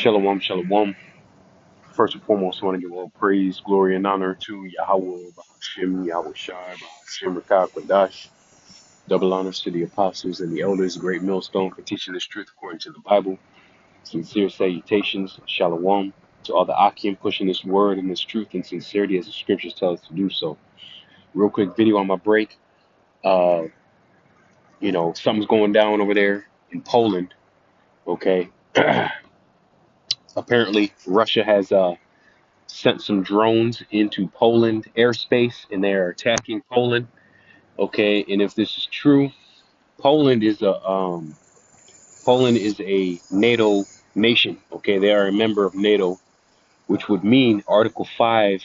Shalom, shalom. First and foremost, I want to give all praise, glory, and honor to Yahweh, Bahashim, Yahweh Shai, Bahashim, Rakah, Kodash. Double honors to the apostles and the elders, great millstone for teaching this truth according to the Bible. Sincere salutations, shalom, to all the Akim pushing this word and this truth and sincerity as the scriptures tell us to do so. Real quick video on my break. Uh, something's going down over there in Poland, okay? Apparently, Russia has sent some drones into Poland airspace and they're attacking Poland. Okay, and if this is true, Poland is a NATO nation. Okay, they are a member of NATO, which would mean Article 5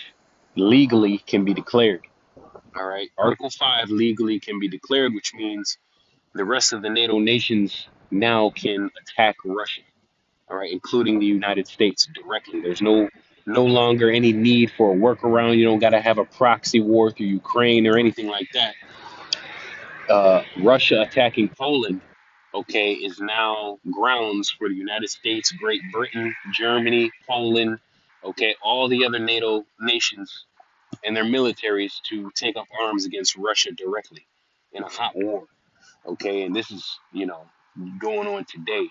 legally can be declared. All right, Article 5 legally can be declared, which means the rest of the NATO nations now can attack Russia. All right, including the United States directly. There's no longer any need for a workaround. You don't got to have a proxy war through Ukraine or anything like that. Russia attacking Poland, okay, is now grounds for the United States, Great Britain, Germany, Poland, okay, all the other NATO nations and their militaries to take up arms against Russia directly in a hot war. Okay, and this is, going on today.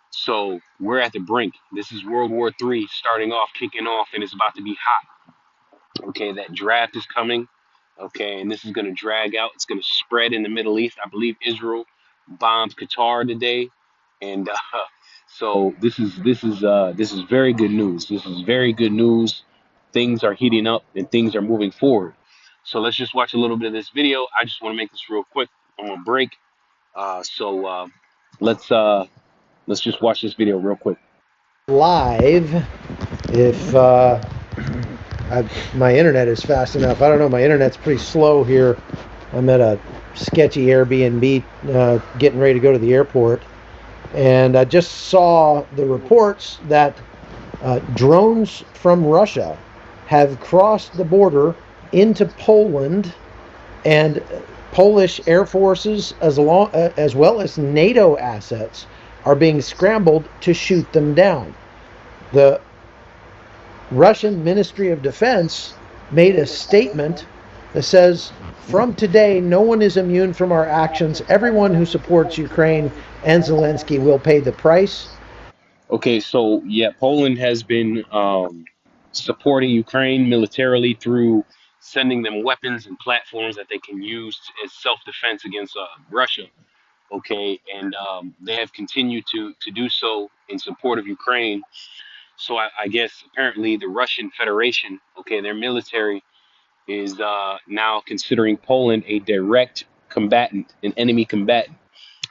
So we're at the brink. This is World War III starting off, kicking off, and it's about to be hot. Okay, that draft is coming. Okay, and this is going to drag out. It's going to spread in the Middle East. I believe Israel bombed Qatar today, and so this is very good news. This is very good news. Things are heating up and things are moving forward. So let's just watch a little bit of this video. I just want to make this real quick. I'm gonna break. So let's just watch this video real quick. Live, if my internet is fast enough. I don't know, my internet's pretty slow here. I'm at a sketchy Airbnb getting ready to go to the airport, and I just saw the reports that drones from Russia have crossed the border into Poland, and Polish air forces as well as NATO assets are being scrambled to shoot them down. The Russian Ministry of Defense made a statement that says, "From today, no one is immune from our actions. Everyone who supports Ukraine and Zelensky will pay the price." Okay, so yeah, Poland has been supporting Ukraine militarily through sending them weapons and platforms that they can use as self-defense against Russia. Okay, and they have continued to do so in support of Ukraine. So I guess apparently the Russian Federation, okay, their military is now considering Poland a direct combatant, an enemy combatant.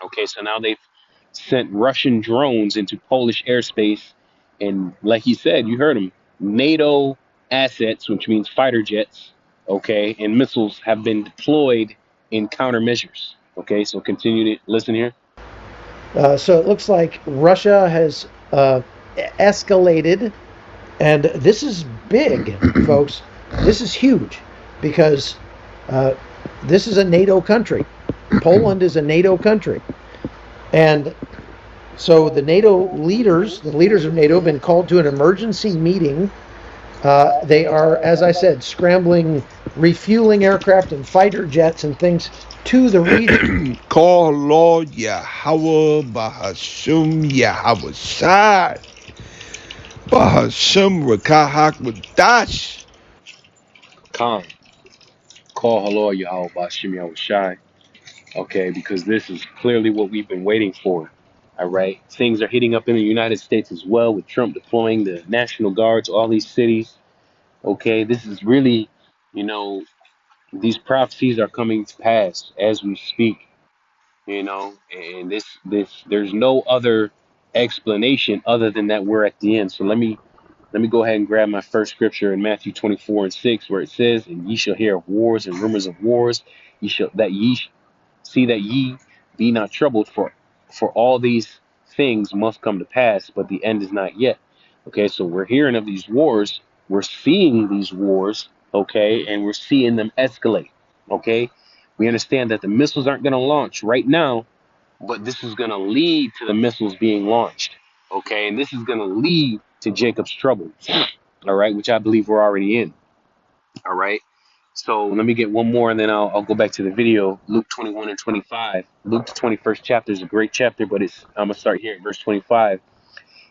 Okay, so now they've sent Russian drones into Polish airspace, and like you said, you heard him, NATO assets, which means fighter jets, okay, and missiles have been deployed in countermeasures. Okay, so continue to listen here. So it looks like Russia has escalated, and this is big, folks. This is huge because this is a NATO country. Poland is a NATO country. And so the leaders of NATO have been called to an emergency meeting. They are, as I said, scrambling, refueling aircraft and fighter jets and things to the region. Call Lord Yahweh Bahashim Yahweh Shai Bahashim Rakahak Wadash. Khan, call hello Yahweh Bashim Yahweh Shai. Okay, because this is clearly what we've been waiting for. All right, things are heating up in the United States as well, with Trump deploying the National Guard to all these cities. Okay, this is really, these prophecies are coming to pass as we speak. And there's no other explanation other than that we're at the end. So let me go ahead and grab my first scripture in Matthew 24:6, where it says, "And ye shall hear of wars and rumors of wars. Ye see that ye be not troubled, for all these things must come to pass, but the end is not yet." Okay, so we're hearing of these wars, we're seeing these wars, okay, and we're seeing them escalate. Okay, we understand that the missiles aren't going to launch right now, but this is going to lead to the missiles being launched. Okay, and this is going to lead to Jacob's trouble. All right, which I believe we're already in. All right. So let me get one more and then I'll go back to the video. Luke 21 and 25. Luke, the 21st chapter, is a great chapter, but I'm going to start here at verse 25.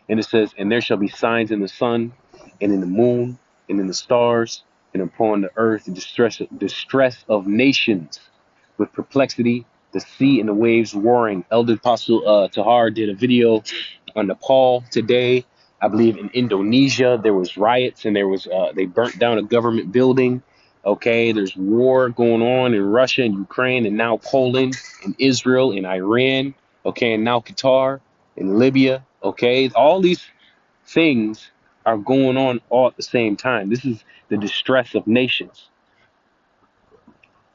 And it says, "And there shall be signs in the sun and in the moon and in the stars and upon the earth, the distress of nations with perplexity, the sea and the waves roaring." Elder Apostle Tahar did a video on Nepal today. I believe in Indonesia there was riots and they burnt down a government building. Okay, there's war going on in Russia and Ukraine and now Poland and Israel and Iran. Okay, and now Qatar and Libya. Okay, all these things are going on all at the same time. This is the distress of nations.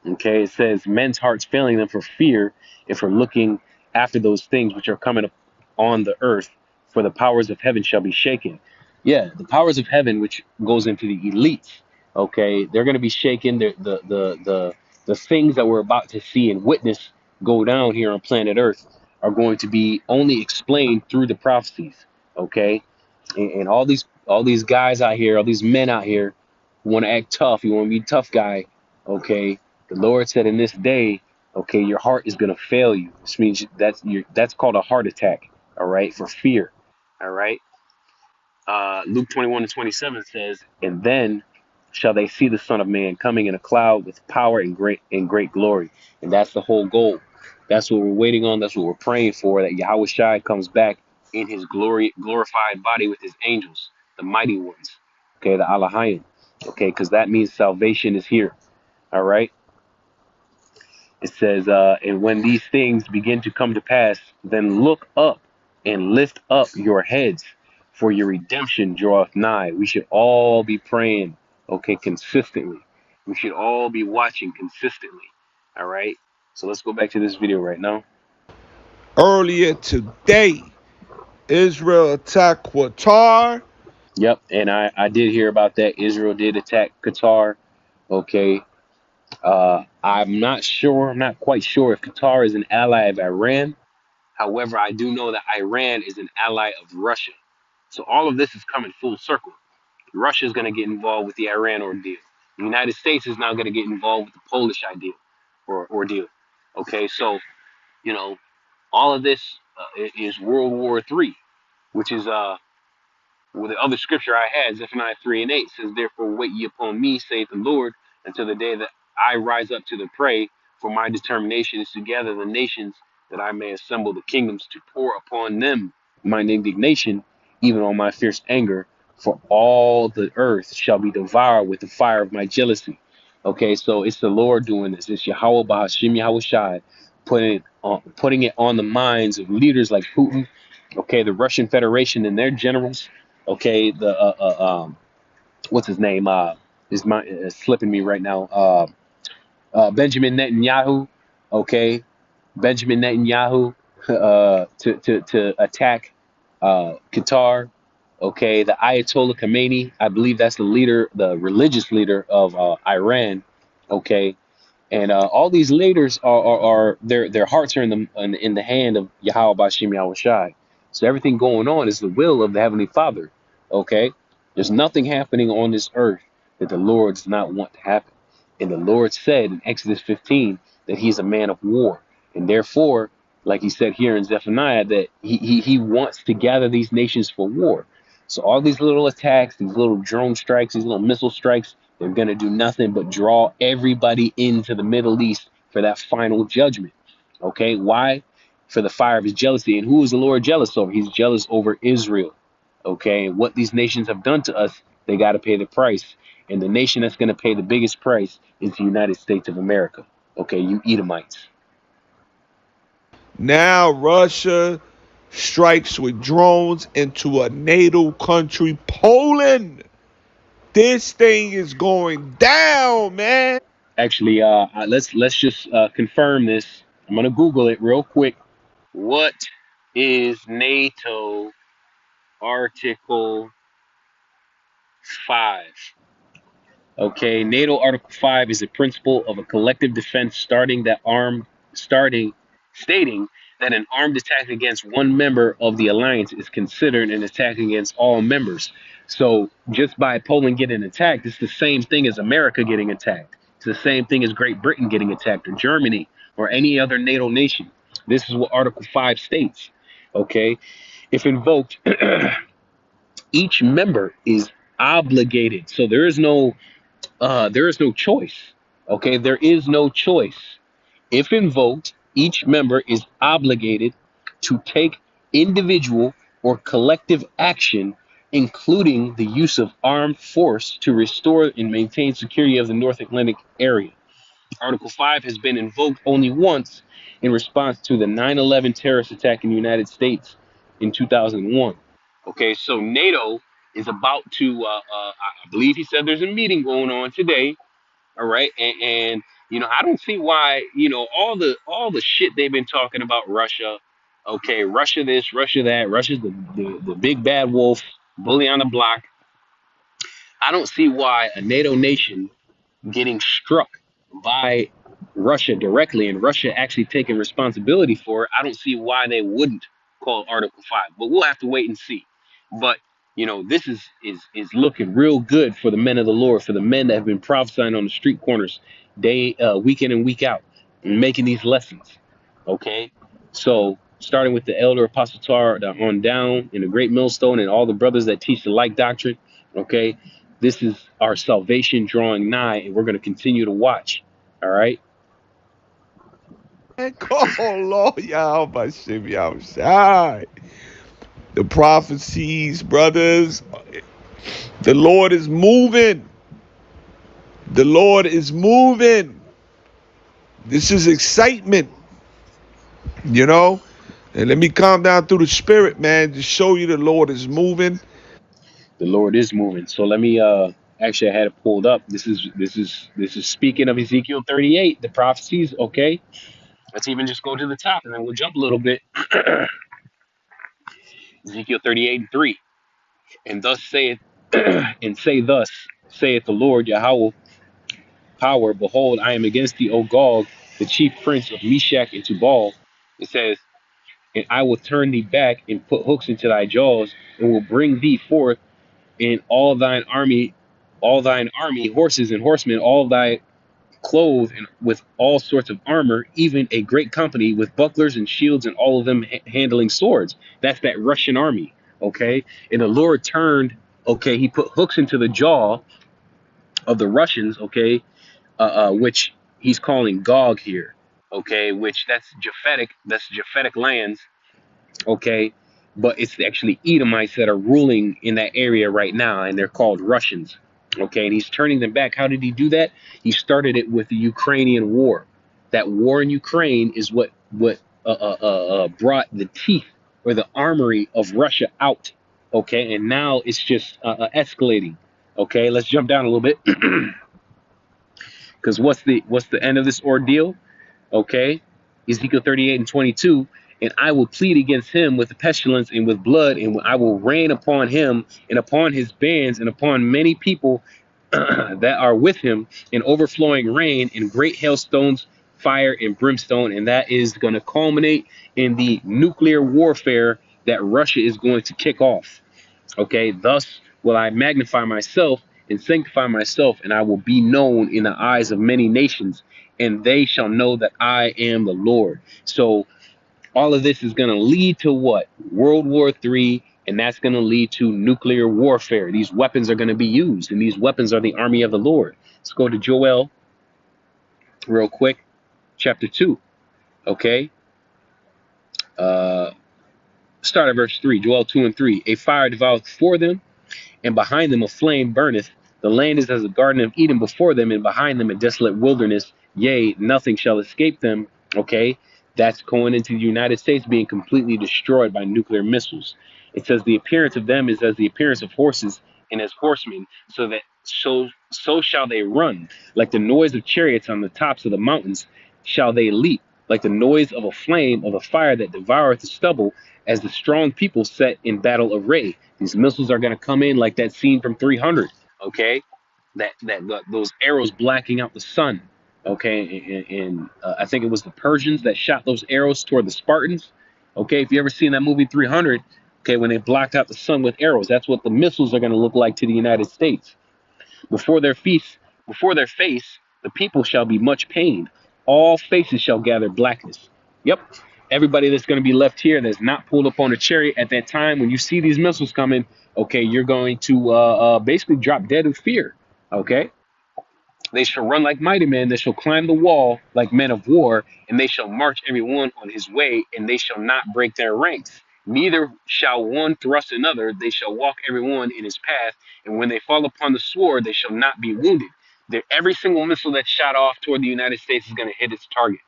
Okay, it says men's hearts failing them for fear and for looking after those things which are coming up on the earth, for the powers of heaven shall be shaken. Yeah, the powers of heaven, which goes into the elites. Okay, they're going to be shaken. The things that we're about to see and witness go down here on planet Earth are going to be only explained through the prophecies. Okay, and all these guys out here, all these men out here who want to act tough, you want to be a tough guy. Okay, the Lord said in this day, okay, your heart is gonna fail you. This means that's called a heart attack. All right, for fear. All right. Luke 21 and 27 says, "And then shall they see the Son of Man coming in a cloud with power and great glory." And that's the whole goal. That's what we're waiting on. That's what we're praying for. That Yahweh Shai comes back in his glorified body with his angels, the mighty ones. Okay, the Alahayim. Okay, because that means salvation is here. All right. It says, "And when these things begin to come to pass, then look up and lift up your heads, for your redemption draweth nigh." We should all be praying, okay, consistently. We should all be watching consistently. All right. So let's go back to this video right now. Earlier today, Israel attacked Qatar. Yep. And I did hear about that. Israel did attack Qatar. Okay. I'm not sure. I'm not quite sure if Qatar is an ally of Iran. However, I do know that Iran is an ally of Russia. So all of this is coming full circle. Russia is going to get involved with the Iran ordeal. The United States is now going to get involved with the Polish ideal or ordeal. Okay, so you know all of this is World War III, which is well, the other scripture I had, Zephaniah 3 and 8 says, "Therefore wait ye upon me, saith the Lord, until the day that I rise up to the prey. For my determination is to gather the nations, that I may assemble the kingdoms, to pour upon them mine indignation, even on my fierce anger. For all the earth shall be devoured with the fire of my jealousy." Okay, so it's the Lord doing this. It's Yahweh Bahashim Yahweh Shai putting it on the minds of leaders like Putin, okay, the Russian Federation and their generals. Okay, the what's his name? His mind is slipping me right now. Benjamin Netanyahu. Okay, Benjamin Netanyahu to attack Qatar. Okay, the Ayatollah Khamenei. I believe that's the leader, the religious leader of Iran. Okay, and all these leaders are their hearts are in the hand of Yahweh Bashim Yahweh Shai. So everything going on is the will of the Heavenly Father. Okay, there's nothing happening on this earth that the Lord does not want to happen. And the Lord said in Exodus 15 that He is a man of war, and therefore, like He said here in Zephaniah, that He wants to gather these nations for war. So all these little attacks, these little drone strikes, these little missile strikes, they're going to do nothing but draw everybody into the Middle East for that final judgment. Okay, why? For the fire of His jealousy. And who is the Lord jealous over? He's jealous over Israel. Okay, and what these nations have done to us, they got to pay the price. And the nation that's going to pay the biggest price is the United States of America. Okay, you Edomites. Now Russia strikes with drones into a NATO country, Poland. This thing is going down, man. Actually, let's just confirm this. I'm gonna Google it real quick. What is NATO Article 5? Okay, NATO Article 5 is a principle of a collective defense starting stating that an armed attack against one member of the alliance is considered an attack against all members. So just by Poland getting attacked, it's the same thing as America getting attacked. It's the same thing as Great Britain getting attacked, or Germany, or any other NATO nation. This is what Article 5 states. Okay. If invoked, each member is obligated. So there is no choice. Okay, there is no choice. If invoked, each member is obligated to take individual or collective action, including the use of armed force, to restore and maintain security of the North Atlantic area. Article 5 has been invoked only once in response to the 9/11 terrorist attack in the United States in 2001. Okay, so NATO is about to, I believe he said there's a meeting going on today. All right, and I don't see why all the shit they've been talking about Russia. Okay, Russia this, Russia that. Russia's the big bad wolf, bully on the block. I don't see why a NATO nation getting struck by Russia directly and Russia actually taking responsibility for it, I don't see why they wouldn't call Article 5. But we'll have to wait and see. But this is looking real good for the men of the Lord, for the men that have been prophesying on the street corners day week in and week out, and making these lessons. Okay? So starting with the elder apostle Tar on down, and the great millstone, and all the brothers that teach the like doctrine. Okay, this is our salvation drawing nigh, and we're going to continue to watch. All right. And call Lord Yahweh Shai. The prophecies, brothers. The Lord is moving. The Lord is moving. This is excitement, And let me calm down through the spirit, man, to show you the Lord is moving. The Lord is moving. So let me actually, I had it pulled up. This is speaking of Ezekiel 38, the prophecies. Okay. Let's even just go to the top, and then we'll jump a little bit. Ezekiel 38:3. And thus saith and say thus saith the Lord Yahweh power, behold, I am against thee, O Gog, the chief prince of Meshach and Tubal. It says, and I will turn thee back and put hooks into thy jaws, and will bring thee forth in all thine army, horses and horsemen, all thy clothed and with all sorts of armor, even a great company with bucklers and shields, and all of them handling swords. That's that Russian army. Okay. And the Lord turned, okay, he put hooks into the jaw of the Russians, okay, which he's calling Gog here, okay, which that's Japhetic lands, okay, but it's actually Edomites that are ruling in that area right now, and they're called Russians, okay, and he's turning them back. How did he do that? He started it with the Ukrainian war. That war in Ukraine is what brought the teeth or the armory of Russia out, okay, and now it's just escalating. Okay, let's jump down a little bit. Because what's the end of this ordeal? Okay, Ezekiel 38:22, and I will plead against him with pestilence and with blood, and I will rain upon him and upon his bands and upon many people that are with him, in overflowing rain and great hailstones, fire and brimstone, and that is going to culminate in the nuclear warfare that Russia is going to kick off. Okay, thus will I magnify myself and sanctify myself, and I will be known in the eyes of many nations, and they shall know that I am the Lord. So all of this is going to lead to what? World War III, and that's going to lead to nuclear warfare. These weapons are going to be used, and these weapons are the army of the Lord. Let's go to Joel real quick, chapter 2. Okay. Start at verse 3, Joel 2:3. A fire devoureth before them, and behind them a flame burneth. The land is as a garden of Eden before them, and behind them a desolate wilderness. Yea, nothing shall escape them. Okay, that's going into the United States being completely destroyed by nuclear missiles. It says the appearance of them is as the appearance of horses and as horsemen, so shall they run. Like the noise of chariots on the tops of the mountains shall they leap. Like the noise of a flame of a fire that devoureth the stubble, as the strong people set in battle array. These missiles are going to come in like that scene from 300. Okay, that those arrows blacking out the sun. Okay, and I think it was the Persians that shot those arrows toward the Spartans. Okay, if you ever seen that movie 300, okay, when they blocked out the sun with arrows, that's what the missiles are going to look like to the United States. Before their feast, before their face, the people shall be much pained. All faces shall gather blackness. Yep. Everybody that's going to be left here that's not pulled up on a chariot at that time, when you see these missiles coming, okay, you're going to basically drop dead of fear. Okay. They shall run like mighty men, they shall climb the wall like men of war, and they shall march every one on his way, and they shall not break their ranks. Neither shall one thrust another, they shall walk every one in his path, and when they fall upon the sword, they shall not be wounded. Every single missile that's shot off toward the United States is going to hit its target.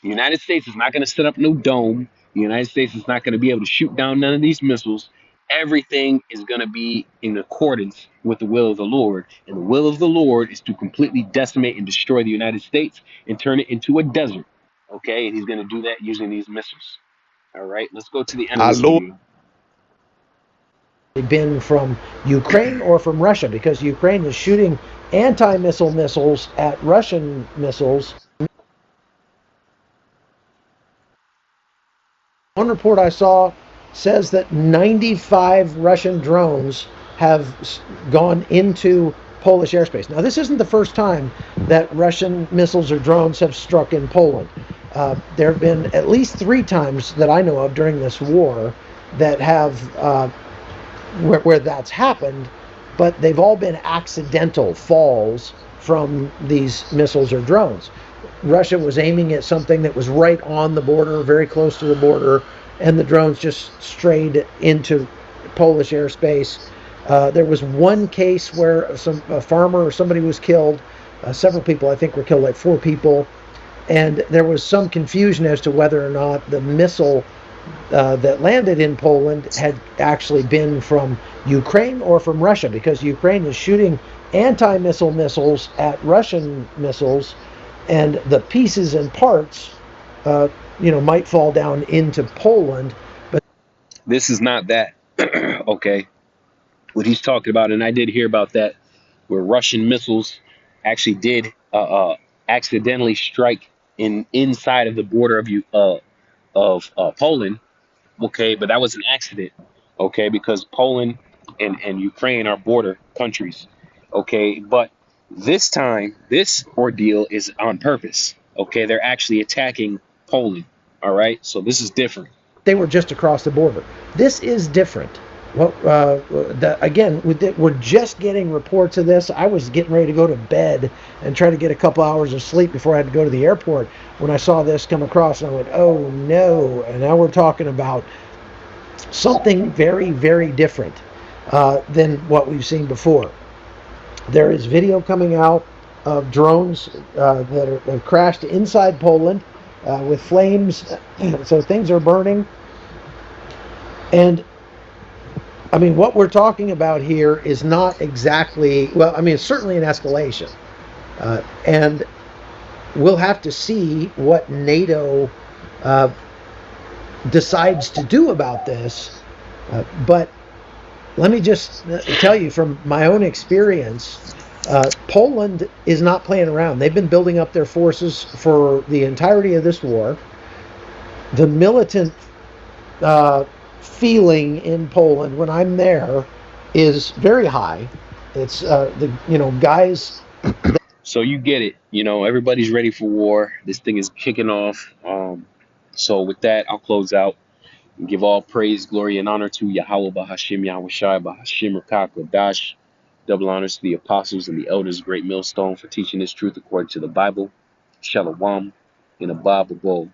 The United States is not going to set up no dome. The United States is not going to be able to shoot down none of these missiles. Everything is going to be in accordance with the will of the Lord. And the will of the Lord is to completely decimate and destroy the United States and turn it into a desert. Okay, and he's going to do that using these missiles. All right, let's go to the end of Our this Lord. video. Been from Ukraine or from Russia, because Ukraine is shooting anti-missile missiles at Russian missiles. One report I saw says that 95 Russian drones have gone into Polish airspace. Now, this isn't the first time that Russian missiles or drones have struck in Poland. There have been at least 3 times that I know of during this war that have where that's happened, but they've all been accidental falls from these missiles or drones. Russia was aiming at something that was right on the border, very close to the border, and the drones just strayed into Polish airspace. There was one case where a farmer or somebody was killed. Several people, I think, were killed, like 4 people. And there was some confusion as to whether or not the missile that landed in Poland had actually been from Ukraine or from Russia, because Ukraine is shooting anti-missile missiles at Russian missiles, and the pieces and parts, might fall down into Poland. But This is not that. Okay, what he's talking about, and I did hear about that, where Russian missiles actually did accidentally strike inside of the border of Poland. Okay, but that was an accident. Okay, because Poland and Ukraine are border countries. Okay, but this time, this ordeal is on purpose. Okay, they're actually attacking Poland. All right, so this is different. they were just across the border. This is different. Well, again, we're just getting reports of this. I was getting ready to go to bed and try to get a couple hours of sleep before I had to go to the airport when I saw this come across, and I went, oh no. And now we're talking about something very, very different than what we've seen before. There is video coming out of drones that have crashed inside Poland with flames, so things are burning. And I mean, what we're talking about here is not exactly, well, I mean, it's certainly an escalation. And we'll have to see what NATO decides to do about this. But let me just tell you from my own experience, Poland is not playing around. They've been building up their forces for the entirety of this war. The militant feeling in Poland when I'm there is very high. It's guys. So you get it. Everybody's ready for war. This thing is kicking off. So with that, I'll close out and give all praise, glory, and honor to Yahweh Bahashim Yahweh Shai Bahashim Rakak Ladash. Double honors to the apostles and the elders, great millstone, for teaching this truth according to the Bible. Shalom in a Bible.